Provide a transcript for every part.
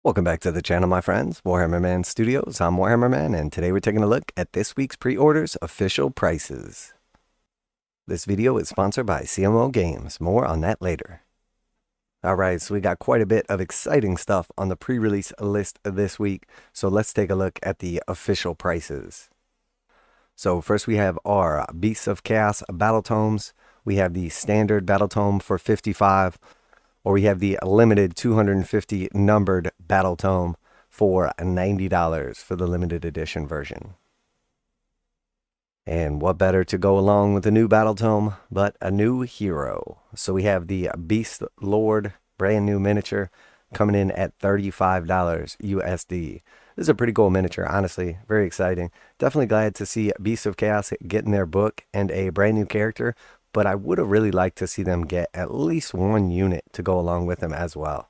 Welcome back to the channel, my friends. Warhammer Man Studios. I'm Warhammer Man, and today we're taking a look at this week's pre-orders official prices. This video is sponsored by CMO Games. More on that later. Alright, so we got quite a bit of exciting stuff on the pre-release list this week, so let's take a look at the official prices. So first we have our Beasts of Chaos Battle Tomes. We have the standard Battle Tome for $55, or we have the limited 250 numbered Battle Tome for $90 for the limited edition version. And what better to go along with a new Battle Tome but a new hero? So we have the Beast Lord brand new miniature coming in at $35 USD. This is a pretty cool miniature, honestly. Very exciting. Definitely glad to see Beasts of Chaos getting their book and a brand new character, but I would have really liked to see them get at least one unit to go along with them as well.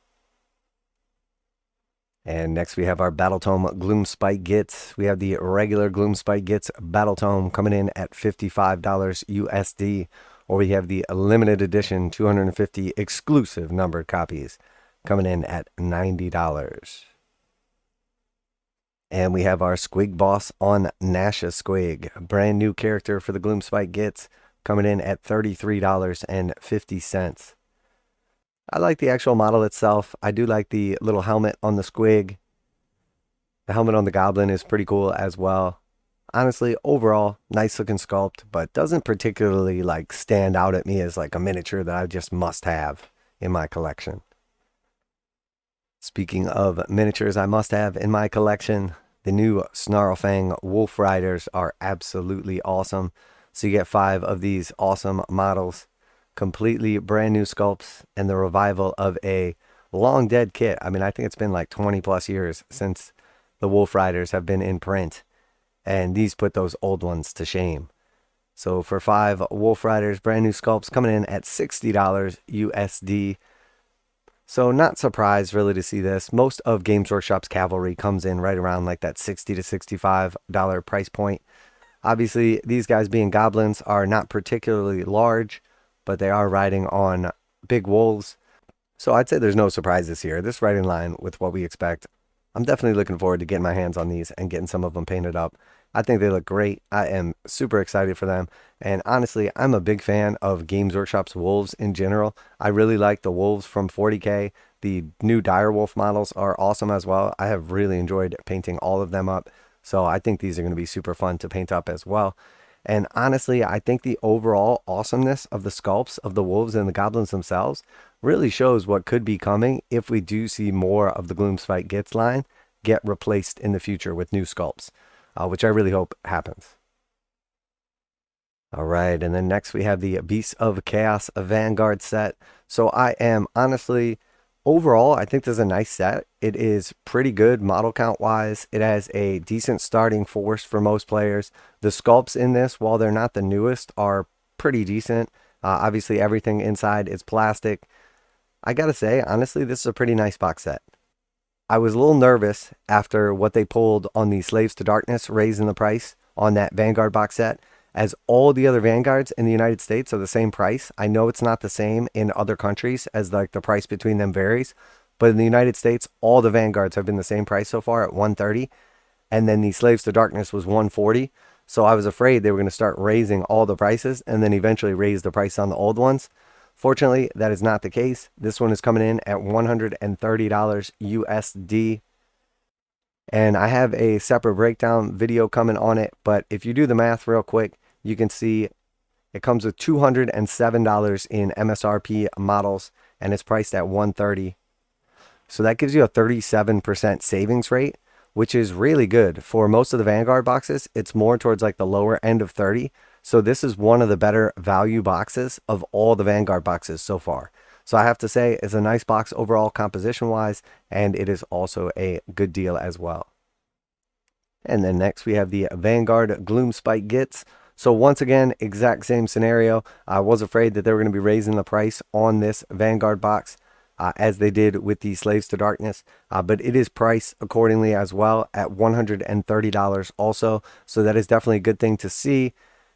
And next we have our Battle Tome Gloomspite Gitz. We have the regular Gloomspite Gitz Battle Tome coming in at $55 USD, or we have the limited edition 250 exclusive numbered copies coming in at $90. And we have our Squig Boss on Nasha Squig, brand new character for the Gloomspite Gitz, coming in at $33.50. I like the actual model itself. I do like the little helmet on the Squig. The helmet on the Goblin is pretty cool as well. Honestly, overall, nice looking sculpt, but doesn't particularly like stand out at me as like a miniature that I just must have in my collection. Speaking of miniatures I must have in my collection, the new Snarlfang Wolf Riders are absolutely awesome. So you get 5 of these awesome models, completely brand new sculpts, and the revival of a long dead kit. I mean, I think it's been like 20 plus years since the Wolf Riders have been in print, and these put those old ones to shame. So for 5 Wolf Riders, brand new sculpts coming in at $60 USD. So not surprised really to see this. Most of Games Workshop's Cavalry comes in right around like that $60 to $65 price point. Obviously, these guys being goblins are not particularly large, but they are riding on big wolves. So I'd say there's no surprises here. This is right in line with what we expect. I'm definitely looking forward to getting my hands on these and getting some of them painted up. I think they look great. I am super excited for them. And honestly, I'm a big fan of Games Workshop's wolves in general. I really like the wolves from 40K. The new Direwolf models are awesome as well. I have really enjoyed painting all of them up. So I think these are going to be super fun to paint up as well. And honestly, I think the overall awesomeness of the sculpts of the wolves and the goblins themselves really shows what could be coming if we do see more of the Gloomspite Gitz line get replaced in the future with new sculpts, which I really hope happens. All right, and then next we have the Beasts of Chaos Vanguard set. So I am honestly, overall, I think this is a nice set. It is pretty good model count wise. It has a decent starting force for most players. The sculpts in this, while they're not the newest, are pretty decent. Obviously, everything inside is plastic. I gotta say, honestly, this is a pretty nice box set. I was a little nervous after what they pulled on the Slaves to Darkness, raising the price on that Vanguard box set, as all the other Vanguards in the United States are the same price. I know it's not the same in other countries, as like the price between them varies, but in the United States, all the Vanguards have been the same price so far at $130, and then the Slaves to Darkness was $140. So I was afraid they were going to start raising all the prices and then eventually raise the price on the old ones. Fortunately, that is not the case. This one is coming in at $130 USD. And I have a separate breakdown video coming on it, but if you do the math real quick, you can see it comes with $207 in MSRP models, and it's priced at $130. So that gives you a 37% savings rate, which is really good. For most of the Vanguard boxes, it's more towards like the lower end of 30. So this is one of the better value boxes of all the Vanguard boxes so far. So I have to say it's a nice box overall composition wise, and it is also a good deal as well. And then next we have the Vanguard Gloomspite Gitz. So once again, exact same scenario. I was afraid that they were going to be raising the price on this Vanguard box as they did with the Slaves to Darkness. But it is priced accordingly as well at $130 also. So that is definitely a good thing to see.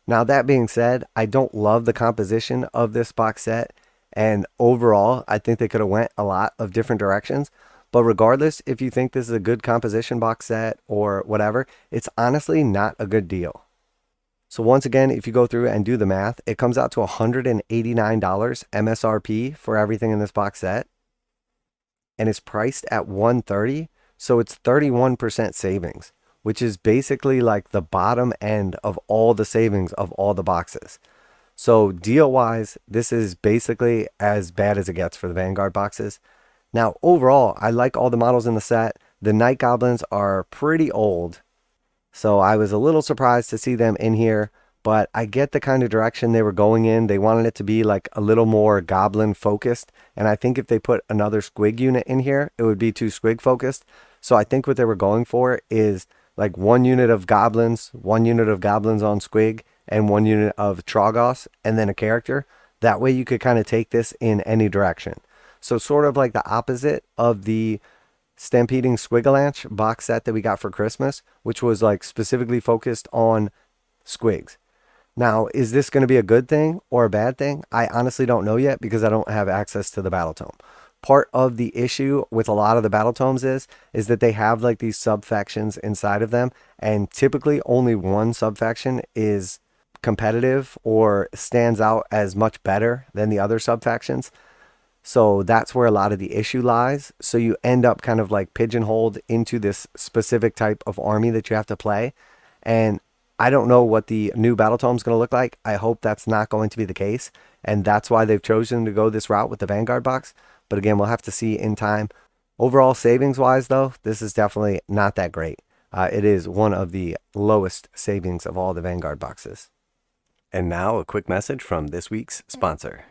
Now that being said, I don't love the composition of this box set. And overall, I think they could have went a lot of different directions. But regardless, if you think this is a good composition box set or whatever, it's honestly not a good deal. So once again, if you go through and do the math, it comes out to $189 MSRP for everything in this box set. And it's priced at $130, so it's 31% savings, which is basically like the bottom end of all the savings of all the boxes. So deal-wise, this is basically as bad as it gets for the Vanguard boxes. Now, overall, I like all the models in the set. The Night Goblins are pretty old, so I was a little surprised to see them in here, but I get the kind of direction they were going in. They wanted it to be like a little more goblin focused, and I think if they put another squig unit in here, it would be too squig focused. So I think what they were going for is like 1 unit of goblins, 1 unit of goblins on squig, and 1 unit of Trogos, and then a character. That way you could kind of take this in any direction. So sort of like the opposite of the Stampeding Squigalanche box set that we got for Christmas, which was like specifically focused on squigs. Now, is this going to be a good thing or a bad thing? I honestly don't know yet because I don't have access to the Battle Tome. Part of the issue with a lot of the Battle Tomes is that they have like these sub-factions inside of them, and typically only one sub-faction is competitive or stands out as much better than the other sub-factions. So that's where a lot of the issue lies. So you end up kind of like pigeonholed into this specific type of army that you have to play. And I don't know what the new Battle Tome is going to look like. I hope that's not going to be the case. And that's why they've chosen to go this route with the Vanguard box. But again, we'll have to see in time. Overall savings wise though, this is definitely not that great. It is one of the lowest savings of all the Vanguard boxes. And now a quick message from this week's sponsor.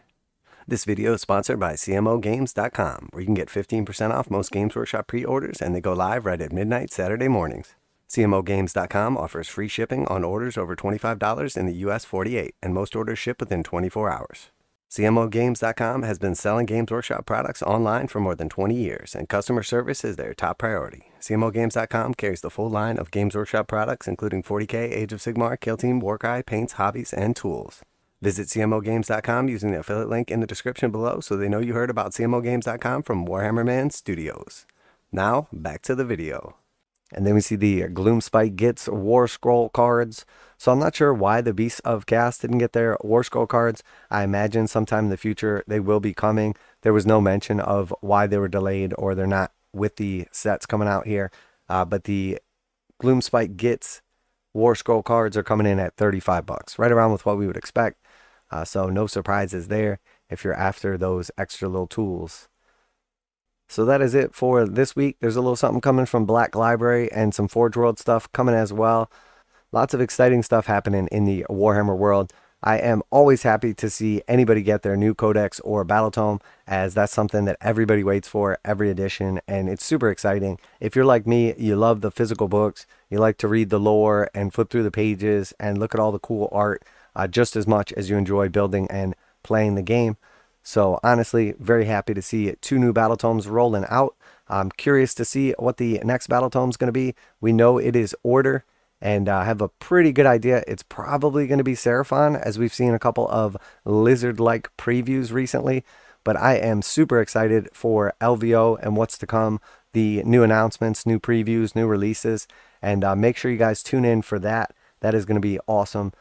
This video is sponsored by CMOGames.com, where you can get 15% off most Games Workshop pre-orders, and they go live right at midnight Saturday mornings. CMOGames.com offers free shipping on orders over $25 in the US 48, and most orders ship within 24 hours. CMOGames.com has been selling Games Workshop products online for more than 20 years, and customer service is their top priority. CMOGames.com carries the full line of Games Workshop products, including 40K, Age of Sigmar, Kill Team, Warcry, paints, hobbies, and tools. Visit CMOGames.com using the affiliate link in the description below so they know you heard about CMOGames.com from Warhammer Man Studios. Now, back to the video. And then we see the Gloomspite Gitz War Scroll cards. So I'm not sure why the Beasts of Chaos didn't get their War Scroll cards. I imagine sometime in the future they will be coming. There was no mention of why they were delayed or they're not with the sets coming out here. But the Gloomspite Gitz War Scroll cards are coming in at $35, right around with what we would expect. So no surprises there if you're after those extra little tools. So that is it for this week. There's a little something coming from Black Library and some Forge World stuff coming as well. Lots of exciting stuff happening in the Warhammer world. I am always happy to see anybody get their new Codex or Battle Tome, as that's something that everybody waits for every edition, and it's super exciting. If you're like me, you love the physical books, you like to read the lore and flip through the pages and look at all the cool art just as much as you enjoy building and playing the game. So honestly, very happy to see 2 new Battle Tomes rolling out. I'm curious to see what the next Battle Tome is going to be. We know it is Order, and I have a pretty good idea it's probably going to be Seraphon, as we've seen a couple of lizard-like previews recently. But I am super excited for LVO and what's to come, the new announcements, new previews, new releases, and make sure you guys tune in for that. That is going to be awesome.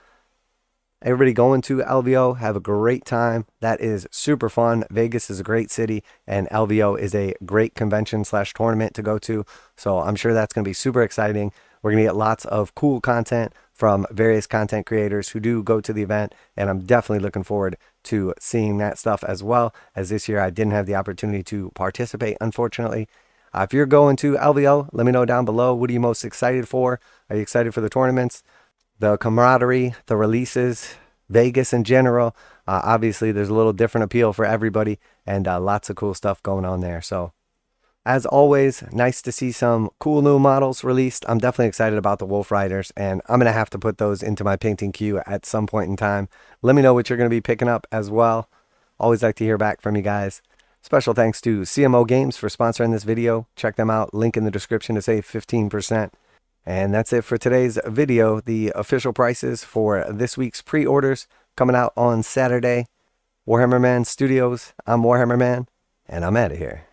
Everybody going to LVO, have a great time. That is super fun. Vegas is a great city, and LVO is a great convention/tournament to go to. So I'm sure that's going to be super exciting. We're going to get lots of cool content from various content creators who do go to the event, and I'm definitely looking forward to seeing that stuff as well, as this year I didn't have the opportunity to participate, unfortunately. If you're going to LVO, let me know down below. What are you most excited for? Are you excited for the tournaments, the camaraderie, the releases, Vegas in general? Obviously, there's a little different appeal for everybody, and lots of cool stuff going on there. So, as always, nice to see some cool new models released. I'm definitely excited about the Wolf Riders, and I'm going to have to put those into my painting queue at some point in time. Let me know what you're going to be picking up as well. Always like to hear back from you guys. Special thanks to CMO Games for sponsoring this video. Check them out. Link in the description to save 15%. And that's it for today's video. The official prices for this week's pre-orders coming out on Saturday. Warhammer Man Studios. I'm Warhammer Man, and I'm out of here.